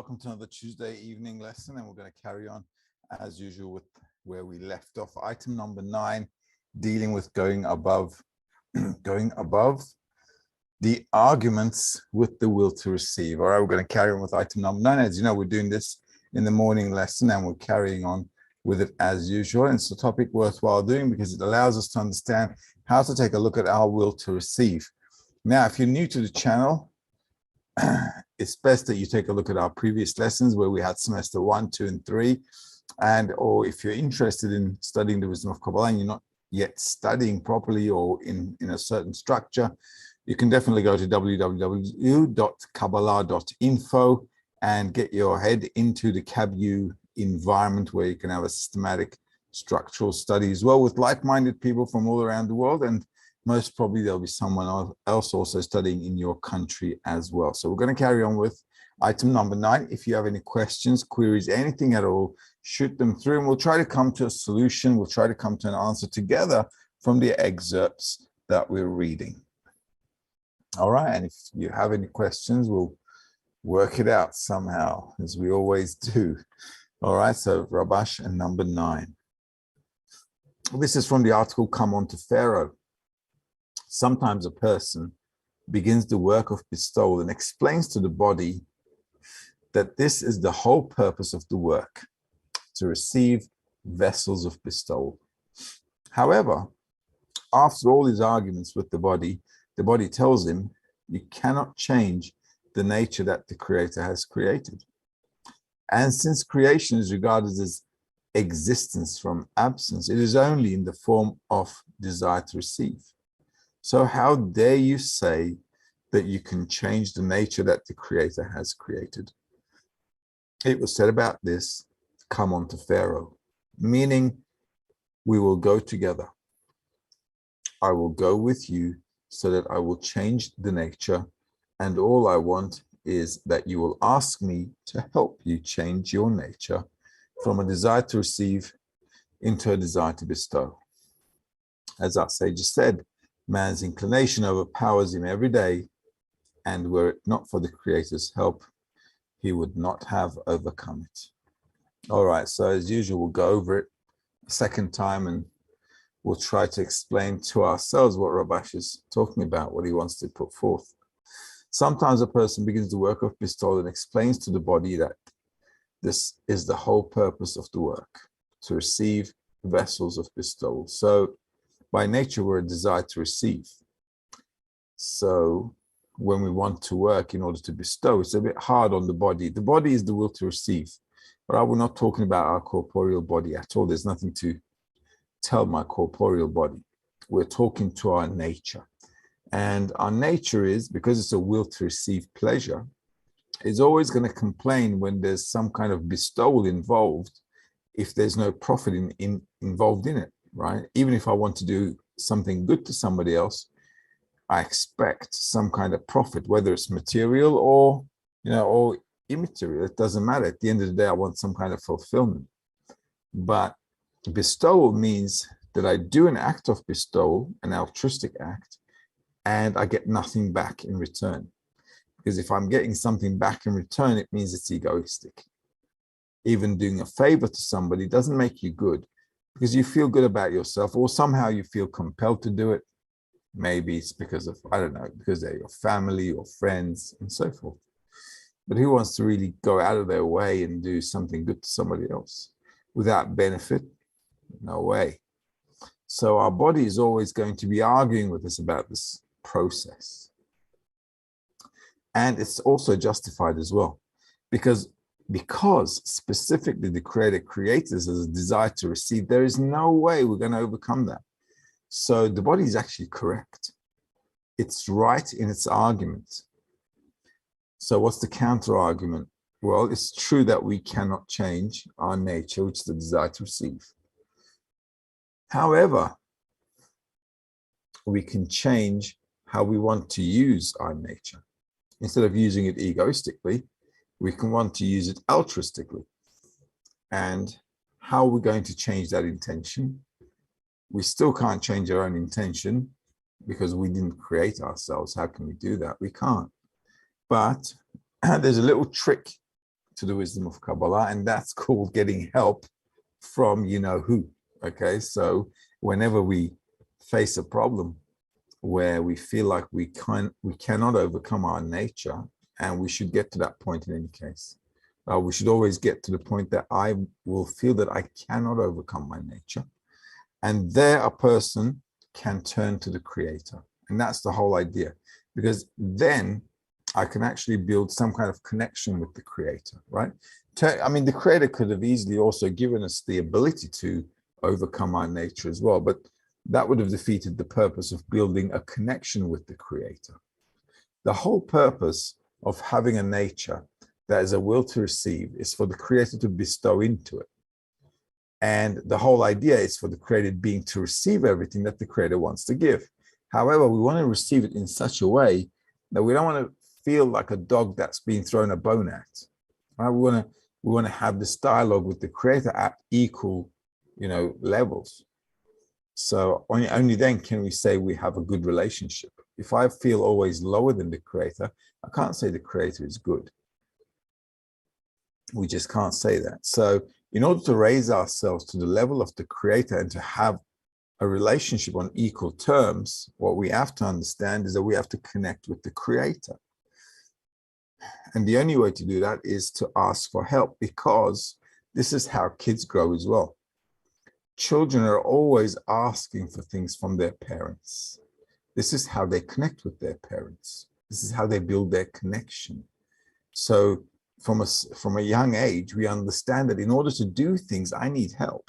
welcome to another Tuesday evening lesson, and we're going to carry on as usual with where we left off. Item number 9, dealing with going above the arguments with the will to receive. All right, we're going to carry on with item number 9. As you know, we're doing this in the morning lesson, and we're carrying on with it as usual. And it's a topic worthwhile doing because it allows us to understand how to take a look at our will to receive. Now, if you're new to the channel, it's best that you take a look at our previous lessons where we had semester 1, 2, and 3. Or if you're interested in studying the wisdom of Kabbalah and you're not yet studying properly or in a certain structure, you can definitely go to www.kabbalah.info and get your head into the KabU environment where you can have a systematic structural study as well with like-minded people from all around the world, and most probably there'll be someone else also studying in your country as well. So we're going to carry on with item number 9. If you have any questions, queries, anything at all, shoot them through and we'll try to come to a solution. We'll try to come to an answer together from the excerpts that we're reading. All right, and if you have any questions, we'll work it out somehow, as we always do. All right, so Rabash and number 9. This is from the article Come On to Pharaoh. Sometimes a person begins the work of bestowal and explains to the body that this is the whole purpose of the work, to receive vessels of bestowal. However, after all his arguments with the body tells him you cannot change the nature that the Creator has created. And since creation is regarded as existence from absence, it is only in the form of desire to receive. So how dare you say that you can change the nature that the Creator has created? It was said about this, come on to Pharaoh, meaning we will go together. I will go with you so that I will change the nature, and all I want is that you will ask me to help you change your nature from a desire to receive into a desire to bestow. As our sages said, man's inclination overpowers him every day, and were it not for the Creator's help, he would not have overcome it. All right, so as usual, we'll go over it a second time and we'll try to explain to ourselves what Rabash is talking about, what he wants to put forth. Sometimes a person begins the work of bestowal and explains to the body that this is the whole purpose of the work, to receive vessels of bestowal. So by nature, we're a desire to receive. So when we want to work in order to bestow, it's a bit hard on the body. The body is the will to receive. But we're not talking about our corporeal body at all. There's nothing to tell my corporeal body. We're talking to our nature. And our nature is, because it's a will to receive pleasure, is always going to complain when there's some kind of bestowal involved if there's no profit involved in it. Right? Even if I want to do something good to somebody else, I expect some kind of profit, whether it's material or immaterial. It doesn't matter. At the end of the day, I want some kind of fulfillment. But bestowal means that I do an act of bestowal, an altruistic act, and I get nothing back in return. Because if I'm getting something back in return, it means it's egoistic. Even doing a favor to somebody doesn't make you good, because you feel good about yourself, or somehow you feel compelled to do it. Maybe it's because of, I don't know, because they're your family or friends and so forth. But who wants to really go out of their way and do something good to somebody else without benefit? No way. So our body is always going to be arguing with us about this process. And it's also justified as well, because specifically the Creator created us as a desire to receive, there is no way we're going to overcome that. So the body is actually correct. It's right in its argument. So what's the counter argument? Well, it's true that we cannot change our nature, which is the desire to receive. However, we can change how we want to use our nature. Instead of using it egoistically, we can want to use it altruistically. And how are we going to change that intention? We still can't change our own intention because we didn't create ourselves. How can we do that? We can't. But there's a little trick to the wisdom of Kabbalah, and that's called getting help from you know who. Okay, so whenever we face a problem where we feel like we cannot overcome our nature, and we should get to that point in any case. We should always get to the point that I will feel that I cannot overcome my nature, and there a person can turn to the Creator, and that's the whole idea, because then I can actually build some kind of connection with the Creator, right? I mean, the Creator could have easily also given us the ability to overcome our nature as well, but that would have defeated the purpose of building a connection with the Creator. The whole purpose of having a nature that is a will to receive is for the Creator to bestow into it. And the whole idea is for the created being to receive everything that the Creator wants to give. However, we want to receive it in such a way that we don't want to feel like a dog that's being thrown a bone at. Right? We want to have this dialogue with the Creator at equal, levels. So only then can we say we have a good relationship. If I feel always lower than the Creator, I can't say the Creator is good. We just can't say that. So in order to raise ourselves to the level of the Creator and to have a relationship on equal terms, what we have to understand is that we have to connect with the Creator. And the only way to do that is to ask for help, because this is how kids grow as well. Children are always asking for things from their parents. This is how they connect with their parents. This is how they build their connection. So from a young age, we understand that in order to do things, I need help.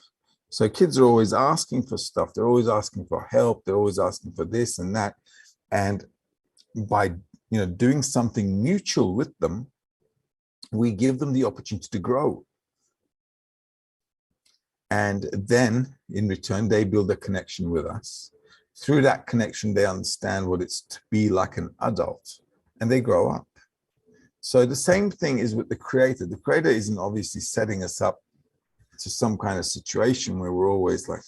So kids are always asking for stuff. They're always asking for help. They're always asking for this and that. And by doing something mutual with them, we give them the opportunity to grow. And then in return, they build a connection with us. Through that connection, they understand what it's to be like an adult, and they grow up. So the same thing is with the Creator. The Creator isn't obviously setting us up to some kind of situation where we're always like,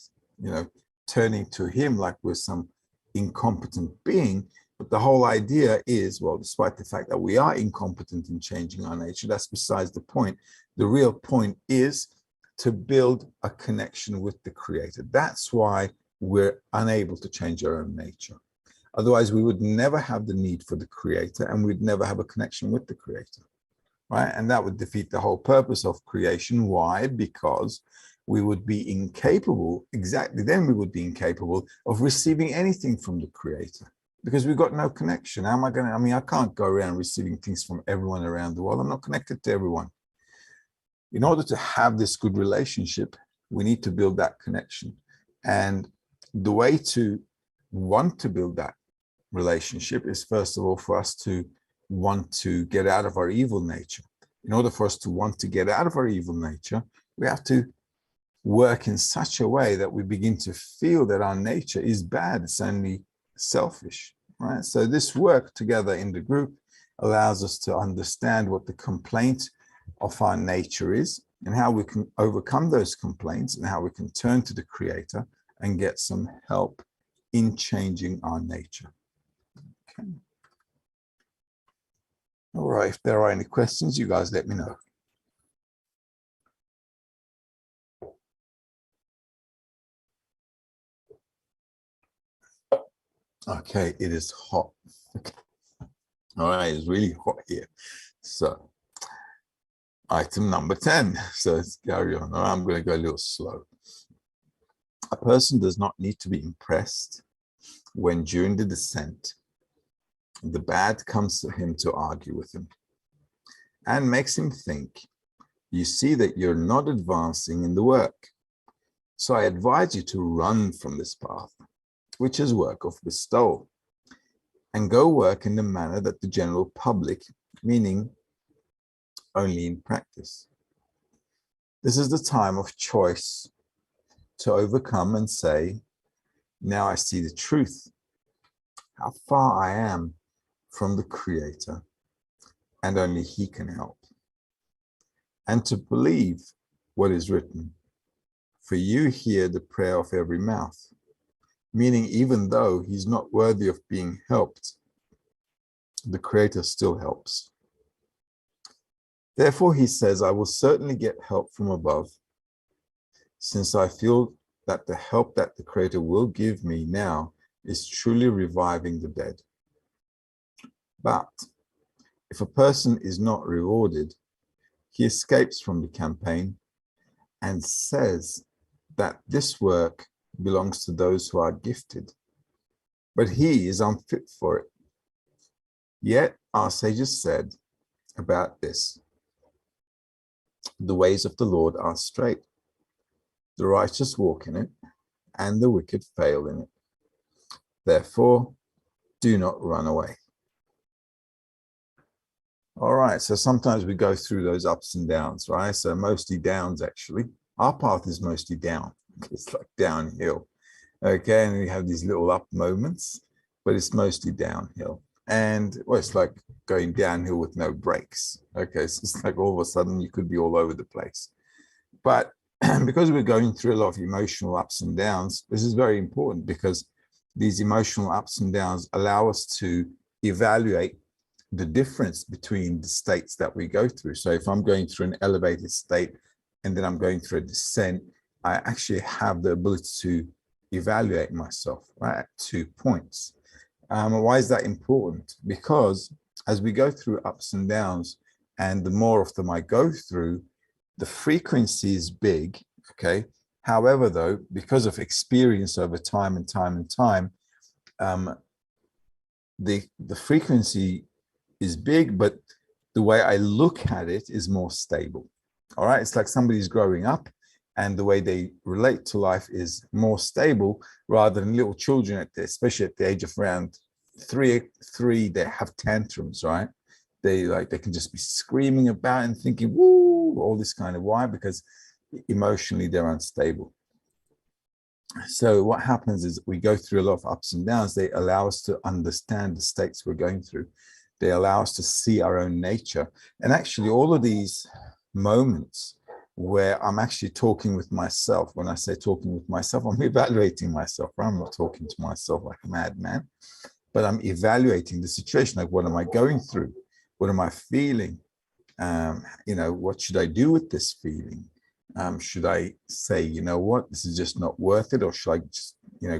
turning to Him like we're some incompetent being. But the whole idea is, well, despite the fact that we are incompetent in changing our nature, that's besides the point. The real point is to build a connection with the Creator. That's why we're unable to change our own nature. Otherwise, we would never have the need for the Creator, and we'd never have a connection with the Creator, right? And that would defeat the whole purpose of creation. Why? Because we would be incapable, exactly then we would be incapable of receiving anything from the Creator, because we've got no connection. How am I going to, I can't go around receiving things from everyone around the world. I'm not connected to everyone. In order to have this good relationship, we need to build that connection. And the way to want to build that relationship is, first of all, for us to want to get out of our evil nature. In order for us to want to get out of our evil nature, we have to work in such a way that we begin to feel that our nature is bad. It's only selfish, right? So this work together in the group allows us to understand what the complaint of our nature is, and how we can overcome those complaints, and how we can turn to the Creator and get some help in changing our nature. Okay. All right, if there are any questions, you guys let me know. Okay, it is hot. Okay. All right, it's really hot here. So item number 10. So let's carry on. I'm going to go a little slow. A person does not need to be impressed when during the descent, the bad comes to him to argue with him and makes him think, you see that you're not advancing in the work. So I advise you to run from this path, which is work of bestowal, and go work in the manner that the general public, meaning only in practice. This is the time of choice to overcome and say, now I see the truth, how far I am from the Creator, and only He can help. And to believe what is written, for you hear the prayer of every mouth, meaning even though he's not worthy of being helped, the Creator still helps. Therefore, he says, I will certainly get help from above, since I feel that the help that the Creator will give me now is truly reviving the dead. But if a person is not rewarded, he escapes from the campaign and says that this work belongs to those who are gifted, but he is unfit for it. Yet our sages said about this, the ways of the Lord are straight. The righteous walk in it, and the wicked fail in it. Therefore, do not run away. All right, so sometimes we go through those ups and downs, right? So mostly downs, actually. Our path is mostly down. It's like downhill. Okay, and we have these little up moments, but it's mostly downhill. And well, it's like going downhill with no brakes. Okay, so it's like all of a sudden you could be all over the place. But because we're going through a lot of emotional ups and downs, this is very important, because these emotional ups and downs allow us to evaluate the difference between the states that we go through. So if I'm going through an elevated state and then I'm going through a descent, I actually have the ability to evaluate myself, right, at 2 points. Why is that important? Because as we go through ups and downs, and the more of them I go through, the frequency is big, okay? However, though, because of experience over time and time, the frequency is big, but the way I look at it is more stable. All right, it's like somebody's growing up, and the way they relate to life is more stable, rather than little children, especially at the age of around three, they have tantrums, right? They can just be screaming about and thinking, woo, all this kind of. Why? Because emotionally they're unstable. So what happens is we go through a lot of ups and downs. They allow us to understand the states we're going through. They allow us to see our own nature. And actually all of these moments where I'm actually talking with myself, when I say talking with myself, I'm evaluating myself. I'm not talking to myself like a madman, but I'm evaluating the situation. Like, what am I going through? What am I feeling? What should I do with this feeling? Should I say, you know what, this is just not worth it? Or should I just,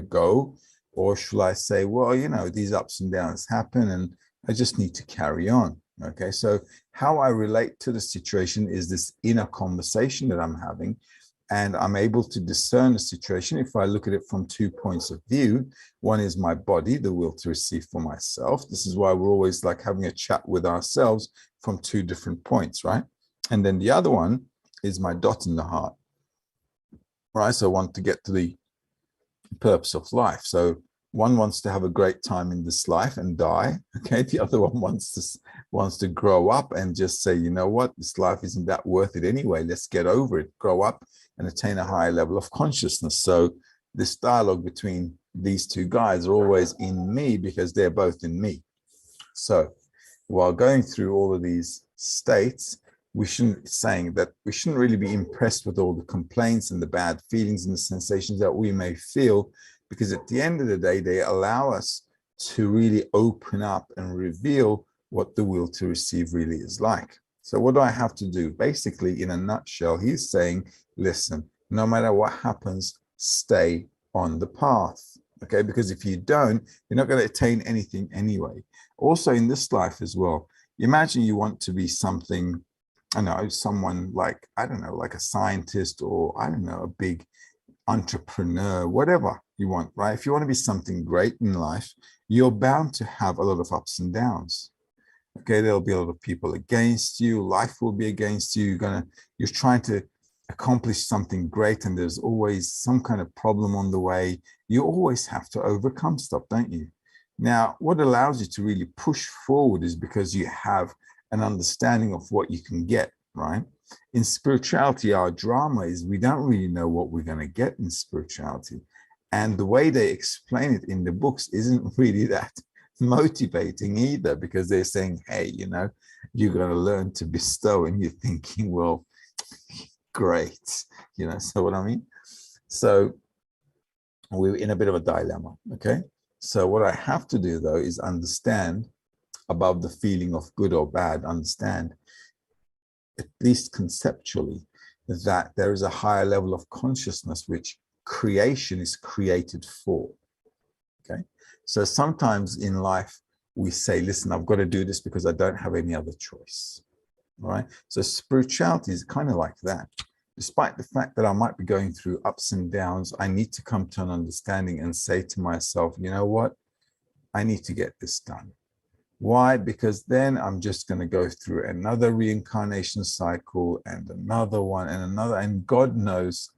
go? Or should I say, well, these ups and downs happen and I just need to carry on. Okay, so how I relate to the situation is this inner conversation that I'm having, and I'm able to discern the situation if I look at it from 2 points of view. One is my body, the will to receive for myself. This is why we're always like having a chat with ourselves from 2 different points, right? And then the other one is my dot in the heart, right? So I want to get to the purpose of life. So one wants to have a great time in this life and die. Okay, the other one wants to grow up and just say, you know what, this life isn't that worth it anyway. Let's get over it, grow up and attain a higher level of consciousness. So this dialogue between these 2 guys are always in me, because they're both in me. So while going through all of these states, we shouldn't really be impressed with all the complaints and the bad feelings and the sensations that we may feel, because at the end of the day, they allow us to really open up and reveal what the will to receive really is like. So what do I have to do? Basically, in a nutshell, he's saying, listen, no matter what happens, stay on the path. Okay, because if you don't, you're not going to attain anything anyway. Also in this life as well, imagine you want to be something, someone like, like a scientist, or a big entrepreneur, whatever you want, right? If you want to be something great in life, you're bound to have a lot of ups and downs. Okay, there'll be a lot of people against you. Life will be against you. You're trying to accomplish something great, and there's always some kind of problem on the way. You always have to overcome stuff, don't you? Now, what allows you to really push forward is because you have an understanding of what you can get, right? In spirituality, our drama is we don't really know what we're going to get in spirituality. And the way they explain it in the books isn't really that motivating either, because they're saying, hey, you're going to learn to bestow, and you're thinking, well, great, so what I mean? So we're in a bit of a dilemma, okay? So what I have to do, though, is understand, above the feeling of good or bad, understand at least conceptually, that there is a higher level of consciousness which creation is created for. Okay, so sometimes in life we say, listen, I've got to do this because I don't have any other choice. All right, so spirituality is kind of like that. Despite the fact that I might be going through ups and downs, I need to come to an understanding and say to myself, you know what, I need to get this done. Why? Because then I'm just going to go through another reincarnation cycle and another one and another, and God knows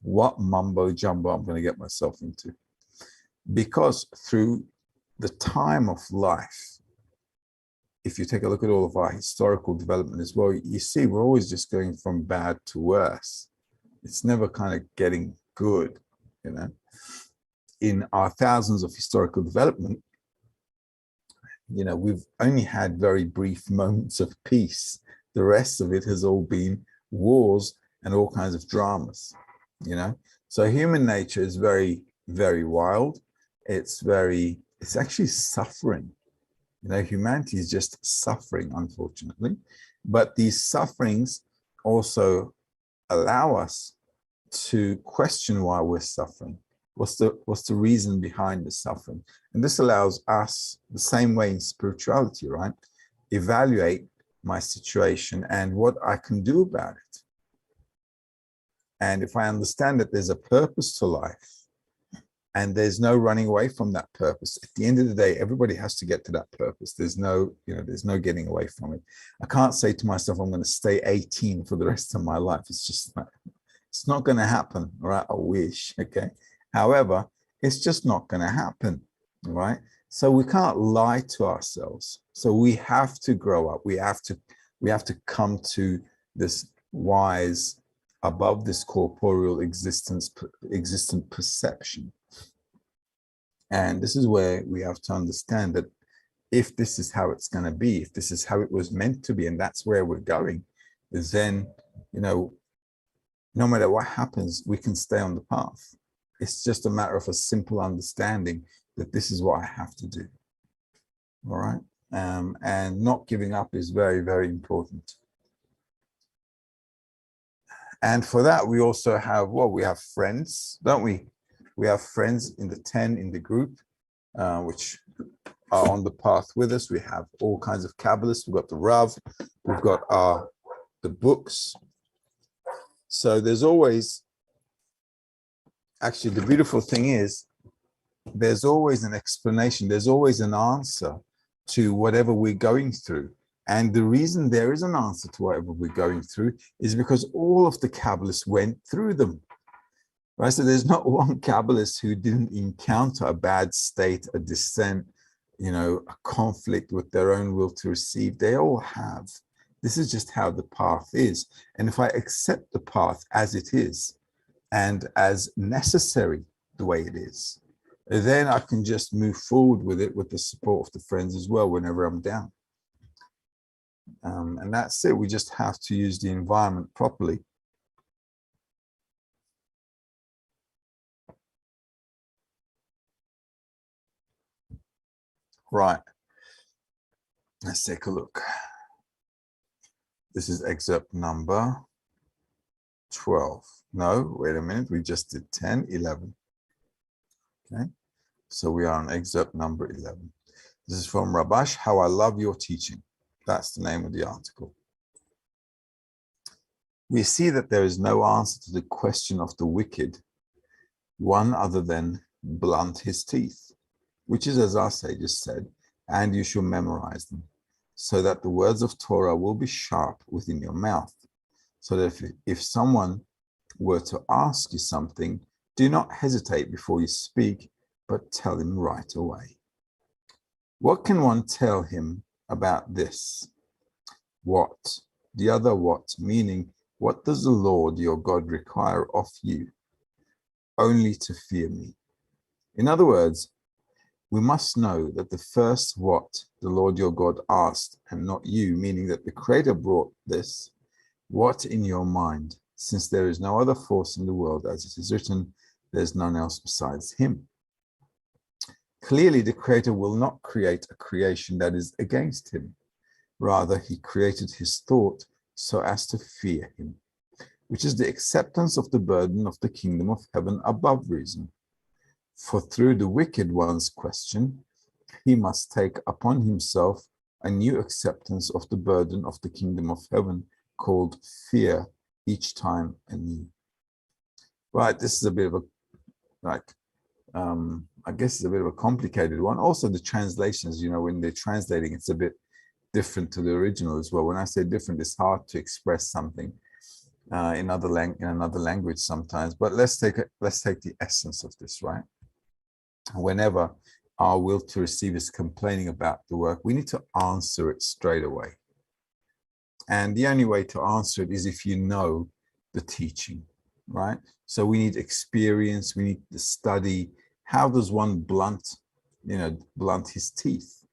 what mumbo jumbo I'm going to get myself into. Because through the time of life, if you take a look at all of our historical development as well, you see we're always just going from bad to worse. It's never kind of getting good, you know. In our thousands of historical development, you know, we've only had very brief moments of peace. The rest of it has all been wars and all kinds of dramas, you know. So human nature is very, very wild. It's actually suffering. You know, humanity is just suffering, unfortunately. But these sufferings also allow us to question why we're suffering. What's the reason behind the suffering? And this allows us, the same way in spirituality, right? Evaluate my situation and what I can do about it. And if I understand that there's a purpose to life, and there's no running away from that purpose. At the end of the day, everybody has to get to that purpose. There's no getting away from it. I can't say to myself, I'm going to stay 18 for the rest of my life. It's not going to happen, right? I wish, okay? However, it's just not going to happen, right? So we can't lie to ourselves. So we have to grow up. We have to come to this wise, above this corporeal existent perception. And this is where we have to understand that if this is how it's going to be, if this is how it was meant to be, and that's where we're going, then, you know, no matter what happens, we can stay on the path. It's just a matter of a simple understanding that this is what I have to do. All right. And not giving up is very, very important. And for that, we also have, well, we have friends, don't we? We have friends in the 10 in the group, which are on the path with us. We have all kinds of Kabbalists. We've got the Rav, we've got the books. So there's always, actually, the beautiful thing is, there's always an explanation. There's always an answer to whatever we're going through. And the reason there is an answer to whatever we're going through is because all of the Kabbalists went through them. Right, so there's not one Kabbalist who didn't encounter a bad state, a dissent, you know, a conflict with their own will to receive. They all have. This is just how the path is. And if I accept the path as it is and as necessary the way it is, then I can just move forward with it with the support of the friends as well whenever I'm down. And that's it. We just have to use the environment properly. Right, let's take a look. This is excerpt number 12. No, wait a minute, we just did 10, 11. Okay, so we are on excerpt number 11. This is from Rabash, How I Love Your Teaching. That's the name of the article. We see that there is no answer to the question of the wicked, one other than blunt his teeth, which is, as our sages said, and you shall memorize them, so that the words of Torah will be sharp within your mouth, so that if someone were to ask you something, do not hesitate before you speak, but tell him right away. What can one tell him about this? What? The other what? Meaning, what does the Lord your God require of you? Only to fear me. In other words, we must know that the first what the Lord your God asked, and not you, meaning that the Creator brought this, what in your mind, since there is no other force in the world, as it is written, there's none else besides him. Clearly, the Creator will not create a creation that is against him. Rather, he created his thought so as to fear him, which is the acceptance of the burden of the kingdom of heaven above reason. For through the wicked one's question, he must take upon himself a new acceptance of the burden of the kingdom of heaven, called fear, each time anew. Right, this is a bit of a, I guess it's a bit of a complicated one. Also, the translations, when they're translating, it's a bit different to the original as well. When I say different, it's hard to express something in another language sometimes. But let's take the essence of this, right? Whenever our will to receive is complaining about the work, we need to answer it straight away. And the only way to answer it is if you know the teaching, right? So we need experience, we need the study. How does one blunt his teeth?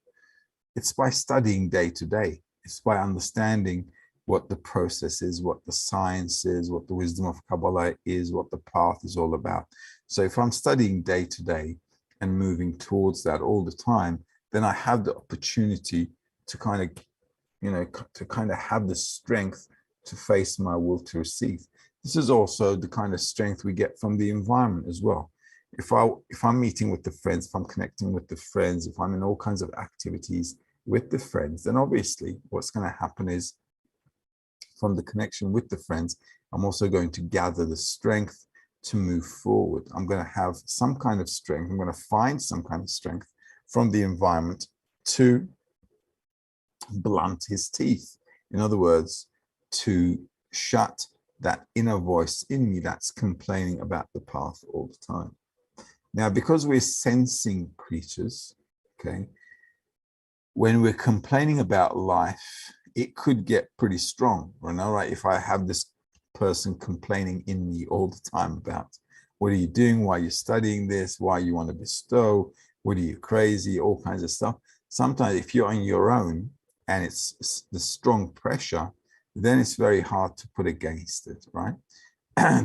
It's by studying day to day. It's by understanding what the process is, what the science is, what the wisdom of Kabbalah is, what the path is all about. So if I'm studying day to day and moving towards that all the time, then I have the opportunity to kind of have the strength to face my will to receive. This is also the kind of strength we get from the environment as well. If I'm meeting with the friends, if I'm connecting with the friends, if I'm in all kinds of activities with the friends, then obviously what's going to happen is, from the connection with the friends, I'm also going to gather the strength to move forward. I'm going to have some kind of strength. I'm going to find some kind of strength from the environment to blunt his teeth. In other words, to shut that inner voice in me that's complaining about the path all the time. Now, because we're sensing creatures, okay, when we're complaining about life, it could get pretty strong, right? If I have this person complaining in me all the time about, what are you doing? Why are you studying this? Why you want to bestow? What are you, crazy? All kinds of stuff. Sometimes if you're on your own and it's the strong pressure, then it's very hard to put against it, right?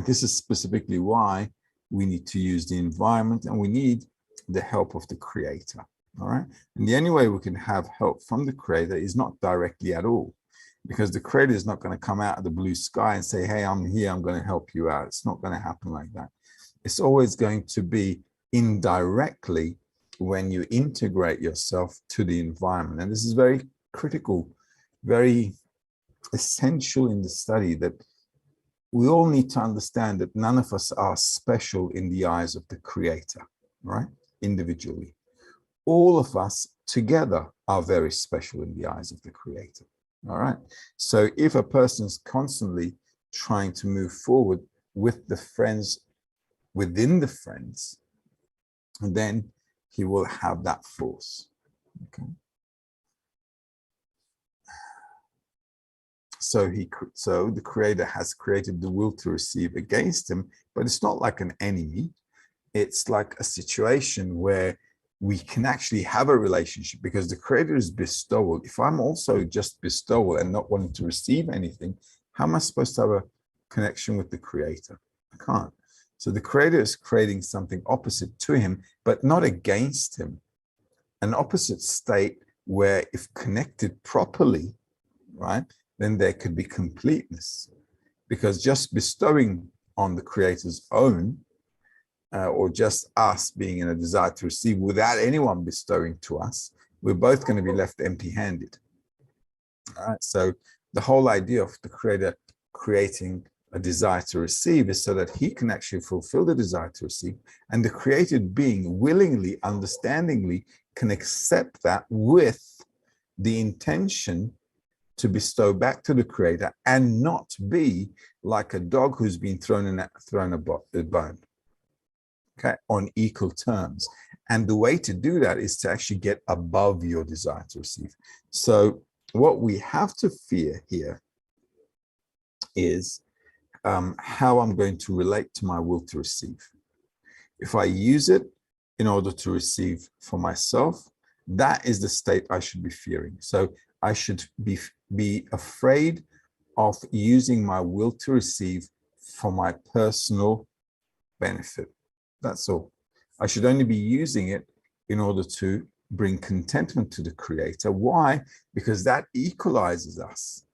This is specifically why we need to use the environment, and we need the help of the Creator, all right? And the only way we can have help from the Creator is not directly at all, because the Creator is not going to come out of the blue sky and say, hey, I'm here, I'm going to help you out. It's not going to happen like that. It's always going to be indirectly when you integrate yourself to the environment. And this is very critical, very essential in the study, that we all need to understand that none of us are special in the eyes of the Creator, right? Individually. All of us together are very special in the eyes of the Creator, all right? So if a person is constantly trying to move forward with the friends, within the friends, then he will have that force, okay? So the Creator has created the will to receive against him, but it's not like an enemy. It's like a situation where we can actually have a relationship, because the Creator is bestowal. If I'm also just bestowal and not wanting to receive anything, how am I supposed to have a connection with the Creator? I can't. So the Creator is creating something opposite to him, but not against him. An opposite state where, if connected properly, right, then there could be completeness. Because just bestowing on the Creator's own, or just us being in a desire to receive without anyone bestowing to us, we're both going to be left empty-handed. All right. So the whole idea of the Creator creating a desire to receive is so that he can actually fulfill the desire to receive, and the created being willingly, understandingly can accept that with the intention to bestow back to the Creator, and not be like a dog who's been thrown a bone, okay, on equal terms. And the way to do that is to actually get above your desire to receive. So what we have to fear here is how I'm going to relate to my will to receive. If I use it in order to receive for myself, that is the state I should be fearing. So I should be afraid of using my will to receive for my personal benefit. That's all. I should only be using it in order to bring contentment to the Creator. Why? Because that equalizes us.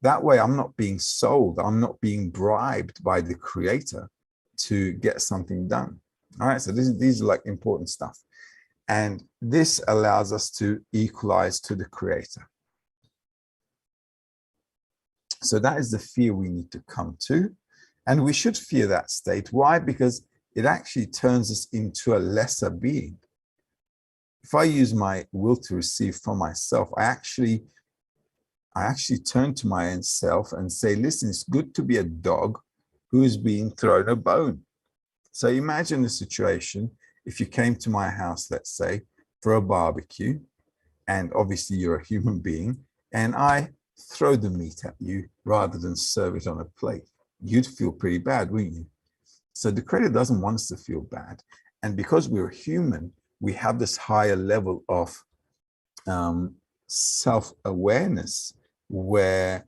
That way, I'm not being sold. I'm not being bribed by the creator to get something done. All right, so these are like important stuff. And this allows us to equalize to the creator. So that is the fear we need to come to. And we should fear that state. Why? Because it actually turns us into a lesser being. If I use my will to receive from myself, I actually turn to my own self and say, listen, it's good to be a dog who's being thrown a bone. So imagine the situation if you came to my house, let's say, for a barbecue, and obviously you're a human being, and I throw the meat at you rather than serve it on a plate. You'd feel pretty bad, wouldn't you? So the creator doesn't want us to feel bad. And because we're human, we have this higher level of self-awareness where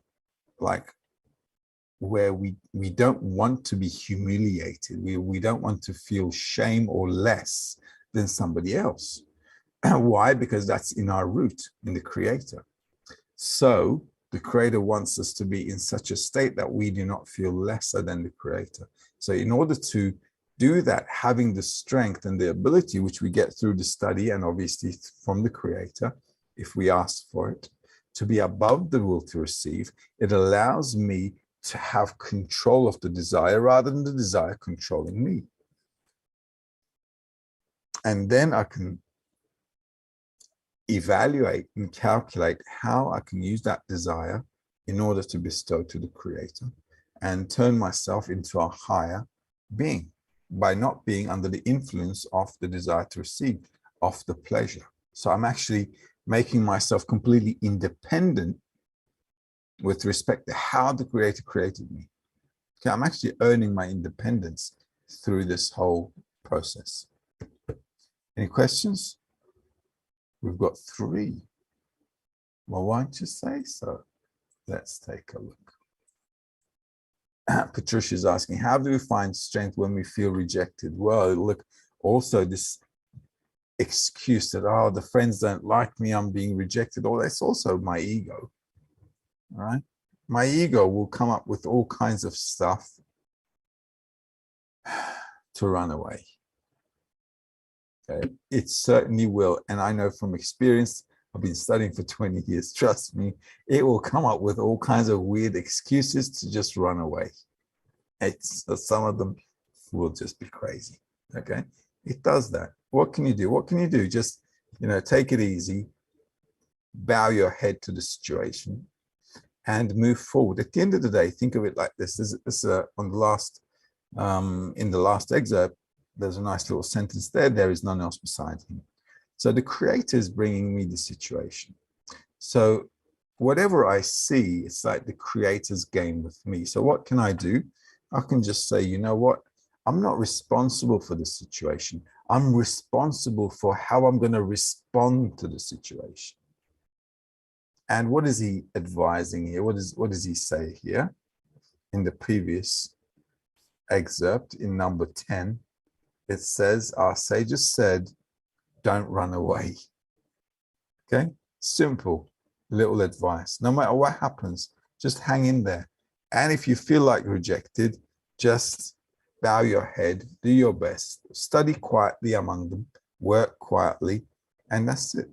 we don't want to be humiliated. We don't want to feel shame or less than somebody else. Why? Because that's in our root, in the creator. So the creator wants us to be in such a state that we do not feel lesser than the creator. So in order to do that, having the strength and the ability, which we get through the study and obviously from the creator, if we ask for it, to be above the will to receive, it allows me to have control of the desire rather than the desire controlling me. And then I can evaluate and calculate how I can use that desire in order to bestow to the creator and turn myself into a higher being by not being under the influence of the desire to receive, of the pleasure. So I'm actually making myself completely independent with respect to how the creator created me. Okay, I'm actually earning my independence through this whole process. Any questions? We've got 3. Well, why don't you say so? Let's take a look. Patricia's asking, how do we find strength when we feel rejected? Well, look, also this excuse that, oh, the friends don't like me, I'm being rejected. Oh, that's also my ego. All right. My ego will come up with all kinds of stuff to run away. Okay. It certainly will. And I know from experience, I've been studying for 20 years. Trust me, it will come up with all kinds of weird excuses to just run away. Some of them will just be crazy. Okay. It does that. What can you do? What can you do? Just, take it easy, bow your head to the situation, and move forward. At the end of the day, think of it like this. On the last, in the last excerpt, there's a nice little sentence there. There is none else beside him. So the creator is bringing me the situation. So whatever I see, it's like the creator's game with me. So what can I do? I can just say, you know what? I'm not responsible for the situation. I'm responsible for how I'm going to respond to the situation. And what is he advising here? What does he say here? In the previous excerpt, in number 10, it says, our sages said, don't run away. Okay? Simple little advice. No matter what happens, just hang in there. And if you feel like rejected, just bow your head, do your best, study quietly among them, work quietly, and that's it.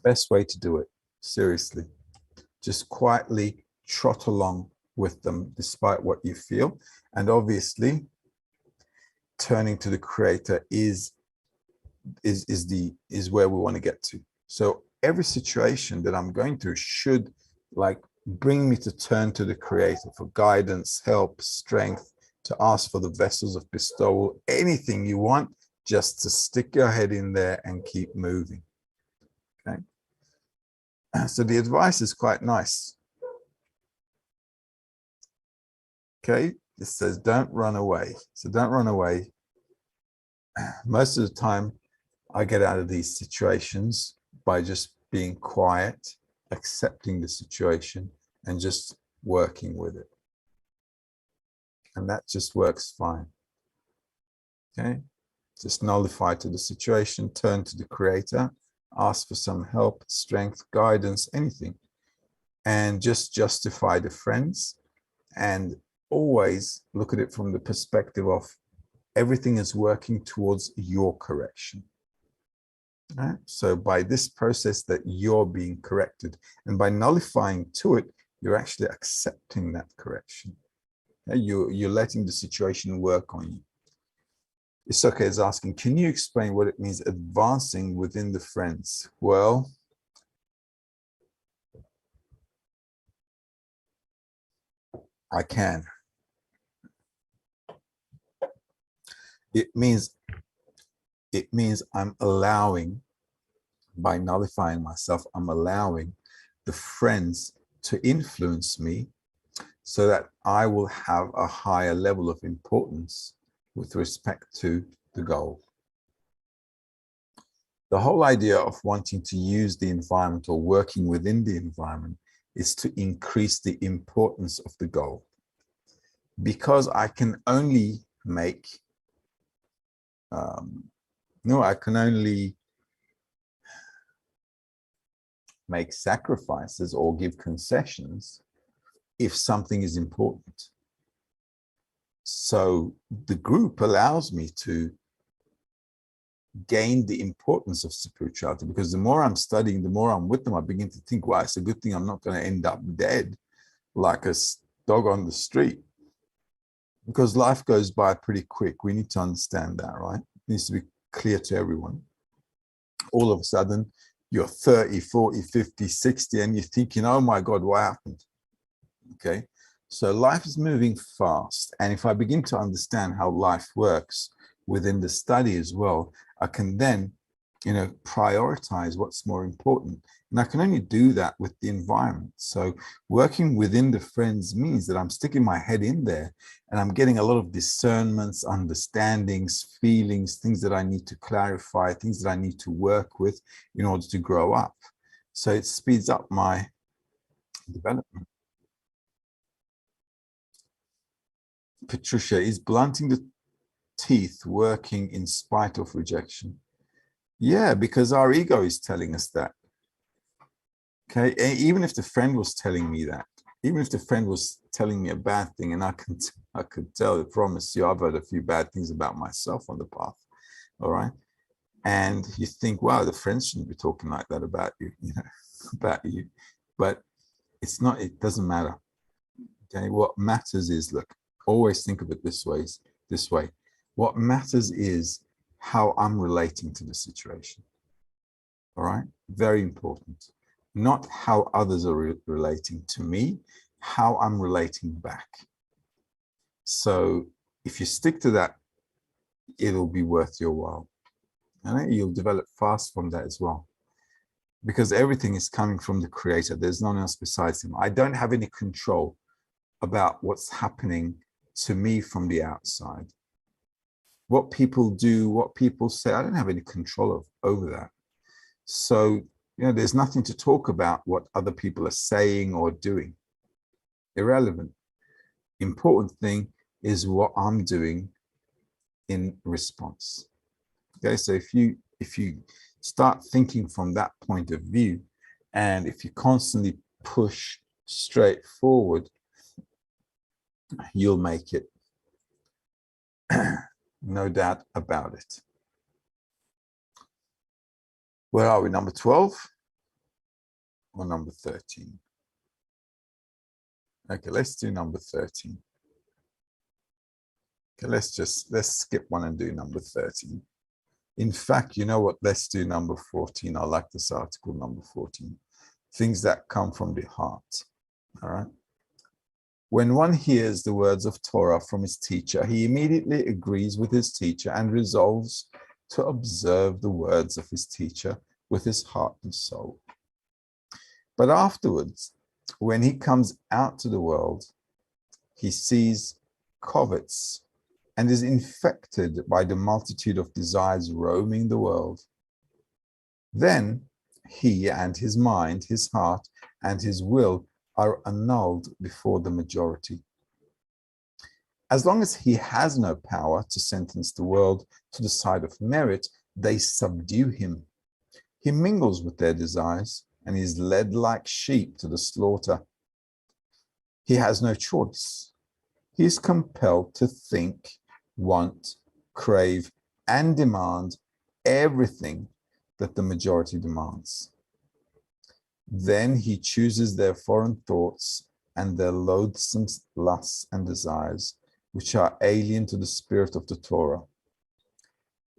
Best way to do it, seriously. Just quietly trot along with them despite what you feel. And obviously, turning to the creator is where we want to get to. So every situation that I'm going through should bring me to turn to the creator for guidance, help, strength, to ask for the vessels of bestowal, anything you want, just to stick your head in there and keep moving. Okay. So the advice is quite nice. Okay. It says, don't run away. So don't run away. Most of the time, I get out of these situations by just being quiet, accepting the situation, and just working with it. And that just works fine. Okay? Just nullify to the situation, turn to the creator, ask for some help, strength, guidance, anything. and just justify the friends, and always look at it from the perspective of everything is working towards your correction. Right? So by this process that you're being corrected, and by nullifying to it, you're actually accepting that correction. You're letting the situation work on you. Isoka is asking, can you explain what it means advancing within the friends? Well, I can. It means I'm allowing, by nullifying myself, I'm allowing the friends to influence me so that I will have a higher level of importance with respect to the goal. The whole idea of wanting to use the environment or working within the environment is to increase the importance of the goal. Because I can only make, I can only make sacrifices or give concessions if something is important. So the group allows me to gain the importance of spirituality, because the more I'm studying, the more I'm with them, I begin to think, wow, it's a good thing I'm not going to end up dead like a dog on the street, because life goes by pretty quick. We need to understand that, right? It needs to be clear to everyone. All of a sudden, you're 30, 40, 50, 60, and you're thinking, oh my God, what happened? Okay, so life is moving fast. And if I begin to understand how life works within the study as well, I can then, prioritize what's more important. And I can only do that with the environment. So working within the friends means that I'm sticking my head in there and I'm getting a lot of discernments, understandings, feelings, things that I need to clarify, things that I need to work with in order to grow up. So it speeds up my development. Patricia, is blunting the teeth working in spite of rejection? Yeah, because our ego is telling us that. Okay, even if the friend was telling me that, even if the friend was telling me a bad thing, and I could tell, I promise you, I've heard a few bad things about myself on the path. All right, and you think, wow, the friends shouldn't be talking like that about you, about you, but it's not. It doesn't matter. Okay, what matters is, look, always think of it this way. What matters is how I'm relating to the situation. All right, very important. Not how others are relating to me, how I'm relating back. So if you stick to that, it'll be worth your while. And you'll develop fast from that as well. Because everything is coming from the creator. There's no one else besides him. I don't have any control about what's happening to me from the outside. What people do, what people say, I don't have any control over that. So, there's nothing to talk about what other people are saying or doing. Irrelevant. Important thing is what I'm doing in response. Okay, so if you start thinking from that point of view, and if you constantly push straight forward, you'll make it. No doubt about it. Where are we? Number 12 or number 13? Okay, let's do number 13. Okay, let's skip one and do number 13. In fact, you know what? Let's do number 14. I like this article, number 14. Things that come from the heart. All right. When one hears the words of Torah from his teacher, he immediately agrees with his teacher and resolves to observe the words of his teacher with his heart and soul. But afterwards, when he comes out to the world, he sees, covets, and is infected by the multitude of desires roaming the world. Then he and his mind, his heart, and his will are annulled before the majority. As long as he has no power to sentence the world to the side of merit, they subdue him. He mingles with their desires, and is led like sheep to the slaughter. He has no choice. He is compelled to think, want, crave, and demand everything that the majority demands. Then he chooses their foreign thoughts and their loathsome lusts and desires, which are alien to the spirit of the Torah.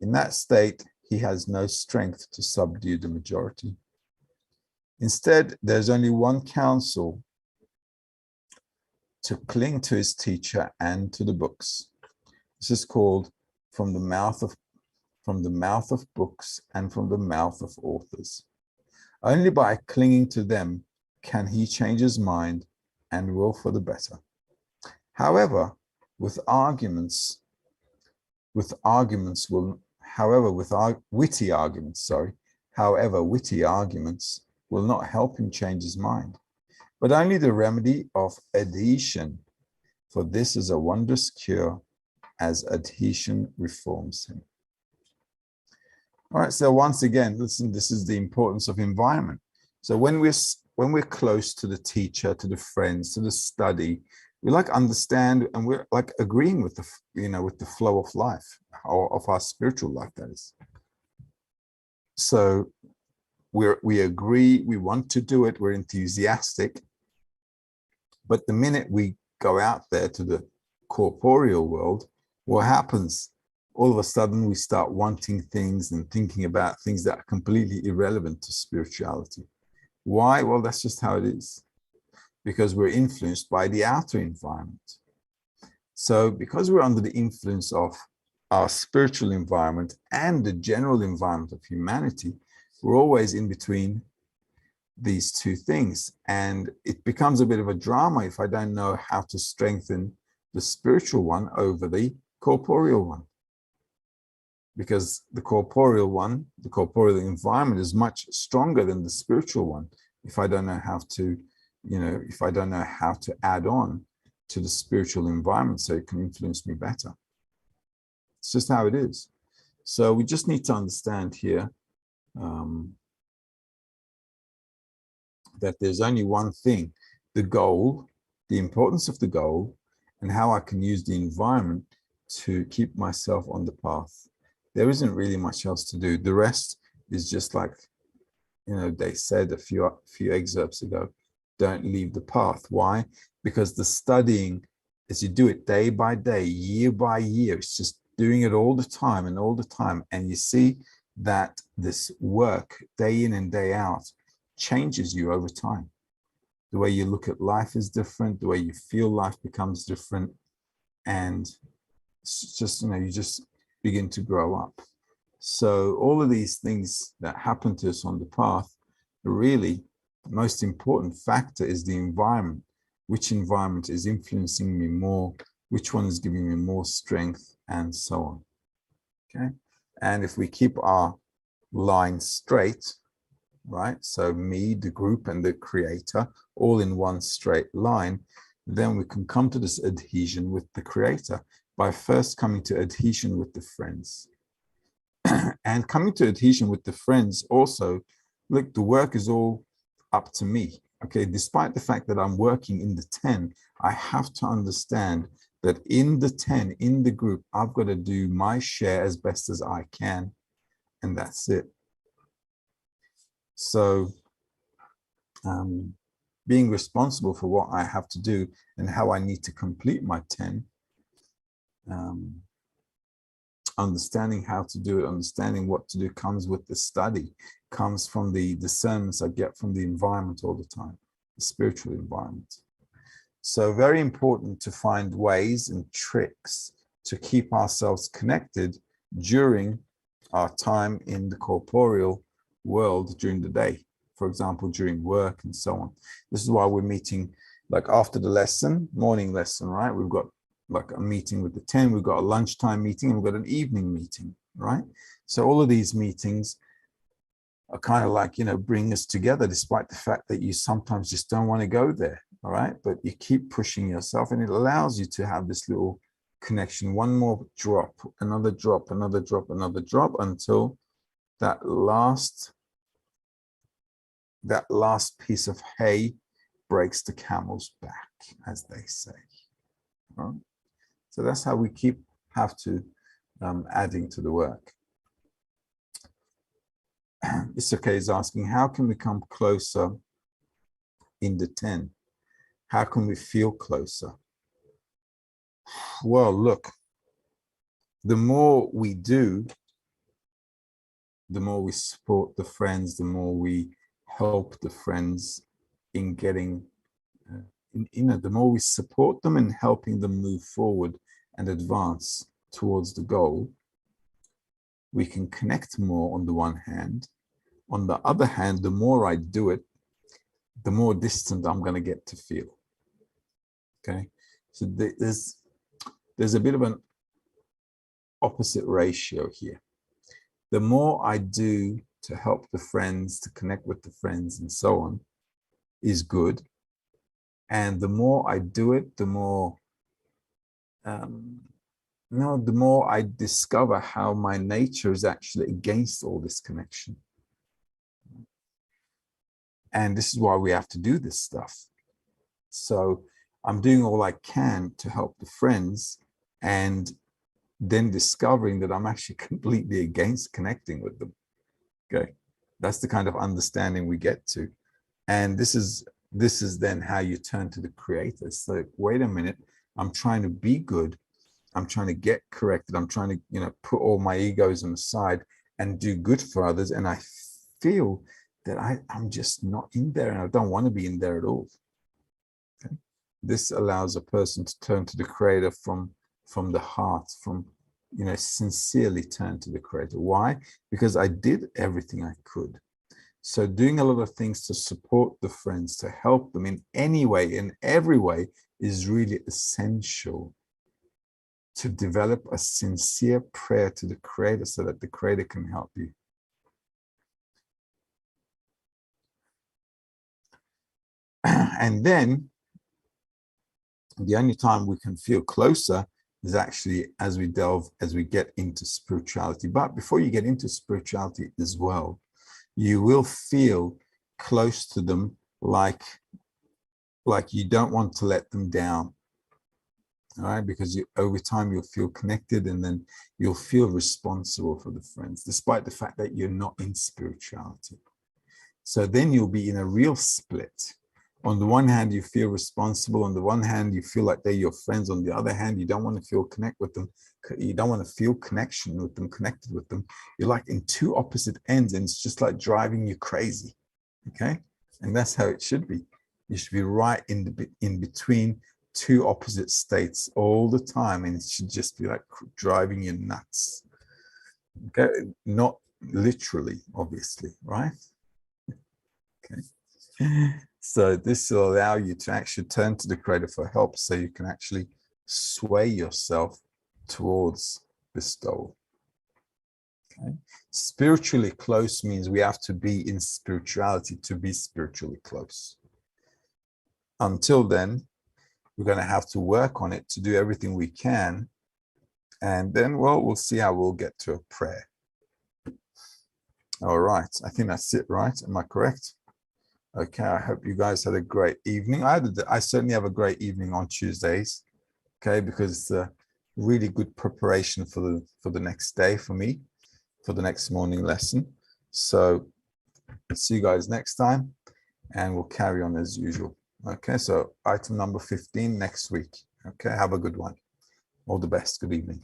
In that state, he has no strength to subdue the majority. Instead, there's only one counsel: to cling to his teacher and to the books. This is called from the mouth of books and from the mouth of authors. Only by clinging to them can he change his mind and will for the better. However, witty arguments will not help him change his mind, but only the remedy of adhesion, for this is a wondrous cure, as adhesion reforms him. All right, so once again, listen, this is the importance of environment. So when we're close to the teacher, to the friends, to the study, we like understand, and we're like agreeing with the, with the flow of life, or of our spiritual life, that is. So we agree, we want to do it, we're enthusiastic. But the minute we go out there to the corporeal world, what happens? All of a sudden, we start wanting things and thinking about things that are completely irrelevant to spirituality. Why? Well, that's just how it is. Because we're influenced by the outer environment. So because we're under the influence of our spiritual environment and the general environment of humanity, we're always in between these two things. And it becomes a bit of a drama if I don't know how to strengthen the spiritual one over the corporeal one. Because the corporeal one, the corporeal environment, is much stronger than the spiritual one. If I don't know how to, if I don't know how to add on to the spiritual environment so it can influence me better. It's just how it is. So we just need to understand here that there's only one thing: the goal, the importance of the goal, and how I can use the environment to keep myself on the path. There isn't really much else to do. The rest is just like, they said a few excerpts ago, don't leave the path. Why? Because the studying, as you do it day by day, year by year, it's just doing it all the time and all the time. And you see that this work, day in and day out, changes you over time. The way you look at life is different. The way you feel life becomes different. And it's just, you just begin to grow up. So all of these things that happen to us on the path, really, the most important factor is the environment. Which environment is influencing me more? Which one is giving me more strength? And so on. Okay. And if we keep our line straight, right? So me, the group, and the creator, all in one straight line, then we can come to this adhesion with the creator by first coming to adhesion with the friends. And coming to adhesion with the friends also, look, the work is all up to me. Okay, despite the fact that I'm working in the 10, I have to understand that in the 10, in the group, I've got to do my share as best as I can. And that's it. So being responsible for what I have to do and how I need to complete my 10, understanding how to do it, understanding what to do, comes with the study, comes from the discernments I get from the environment all the time, the spiritual environment. So very important to find ways and tricks to keep ourselves connected during our time in the corporeal world during the day. For example, during work and so on. This is why we're meeting like after the lesson, morning lesson, right? We've got like a meeting with the 10, we've got a lunchtime meeting, and we've got an evening meeting, right? So all of these meetings are kind of like, bring us together, despite the fact that you sometimes just don't want to go there, all right? But you keep pushing yourself, and it allows you to have this little connection, one more drop, another drop, another drop, another drop, until that last that last piece of hay breaks the camel's back, as they say. All right? So that's how we have to adding to the work. Issake is asking, how can we come closer in the 10? How can we feel closer? Well, look, the more we do, the more we support the friends, the more we help the friends in getting, the more we support them and helping them move forward and advance towards the goal, we can connect more on the one hand. On the other hand, the more I do it, the more distant I'm going to get to feel. Okay, so there's a bit of an opposite ratio here. The more I do to help the friends, to connect with the friends and so on, is good. And the more I do it, the more the more I discover how my nature is actually against all this connection. And this is why we have to do this stuff. So I'm doing all I can to help the friends, and then discovering that I'm actually completely against connecting with them. Okay, that's the kind of understanding we get to. And this is then how you turn to the creator. So wait a minute, I'm trying to be good. I'm trying to get corrected. I'm trying to, put all my egoism aside and do good for others. And I feel that I'm just not in there, and I don't want to be in there at all. Okay? This allows a person to turn to the creator from the heart, sincerely turn to the creator. Why? Because I did everything I could. So doing a lot of things to support the friends, to help them in any way, in every way, is really essential to develop a sincere prayer to the creator so that the creator can help you. And then the only time we can feel closer is actually as we get into spirituality. But before you get into spirituality as well, you will feel close to them, like you don't want to let them down. All right, because over time you'll feel connected, and then you'll feel responsible for the friends, despite the fact that you're not in spirituality. So then you'll be in a real split. On the one hand, you feel responsible. On the one hand, you feel like they're your friends. On the other hand, you don't want to feel connect with them. You don't want to feel connection with them, connected with them. You're like in two opposite ends, and it's just like driving you crazy. Okay, and that's how it should be. You should be right in between two opposite states all the time, and it should just be like driving you nuts. Okay, not literally, obviously, right? Okay. So this will allow you to actually turn to the creator for help, so you can actually sway yourself towards this goal. Okay. Spiritually close means we have to be in spirituality to be spiritually close. Until then, we're going to have to work on it to do everything we can. And then, well, we'll see how we'll get to a prayer. All right. I think that's it, right? Am I correct? Okay. I hope you guys had a great evening. I certainly have a great evening on Tuesdays. Okay. Because it's a really good preparation for the next day for me, for the next morning lesson. So see you guys next time, and we'll carry on as usual. Okay, so item number 15 next week. Okay, have a good one. All the best. Good evening.